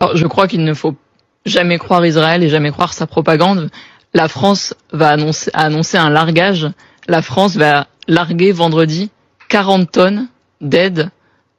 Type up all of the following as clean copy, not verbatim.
Alors, je crois qu'il ne faut jamais croire Israël et jamais croire sa propagande. La France a annoncé un largage. La France va larguer vendredi 40 tonnes d'aide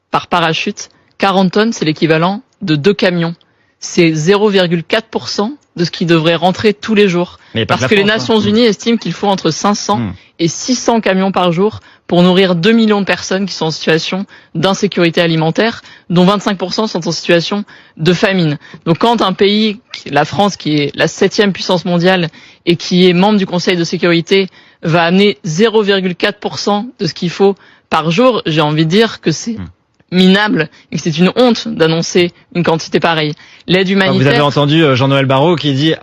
par parachute. 40 tonnes, c'est l'équivalent de 2 camions. C'est 0,4% de ce qui devrait rentrer tous les jours. Parce que les Nations Unies estiment qu'il faut entre 500 et 600 camions par jour pour nourrir 2 millions de personnes qui sont en situation d'insécurité alimentaire, dont 25% sont en situation de famine. Donc quand un pays, la France, qui est la 7e puissance mondiale et qui est membre du Conseil de sécurité, va amener 0,4% de ce qu'il faut par jour, j'ai envie de dire que c'est minable et que c'est une honte d'annoncer une quantité pareille. L'aide humanitaire... Vous avez entendu Jean-Noël Barrot qui dit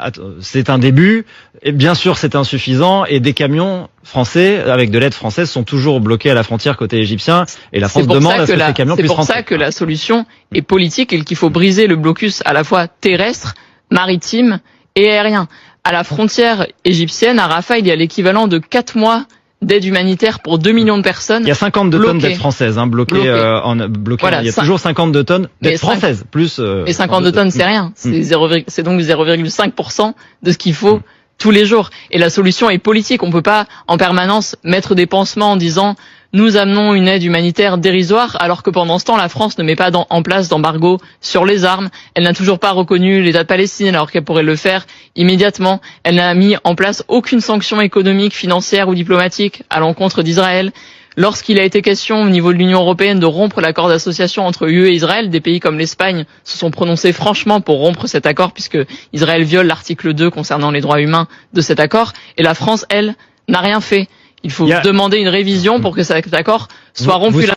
c'est un début, et bien sûr c'est insuffisant, et des camions français avec de l'aide française sont toujours bloqués à la frontière côté égyptien, et la France demande à ce que ces camions puissent rentrer. C'est pour ça que la solution est politique et qu'il faut briser le blocus à la fois terrestre, maritime et aérien. À la frontière égyptienne, à Rafah, il y a l'équivalent de 4 mois d'aide humanitaire pour 2 millions de personnes. Il y a 52 tonnes d'aide française, bloquées. Voilà, il y a toujours 52 tonnes d'aide française, plus... et 52 tonnes, c'est rien. C'est donc 0,5% de ce qu'il faut tous les jours. Et la solution est politique. On peut pas, en permanence, mettre des pansements en disant nous amenons une aide humanitaire dérisoire, alors que pendant ce temps, la France ne met pas en place d'embargo sur les armes. Elle n'a toujours pas reconnu l'État de Palestine, alors qu'elle pourrait le faire immédiatement. Elle n'a mis en place aucune sanction économique, financière ou diplomatique à l'encontre d'Israël. Lorsqu'il a été question au niveau de l'Union européenne de rompre l'accord d'association entre UE et Israël, des pays comme l'Espagne se sont prononcés franchement pour rompre cet accord, puisque Israël viole l'article 2 concernant les droits humains de cet accord, et la France, elle, n'a rien fait. Il faut demander une révision pour que cet accord soit rompu.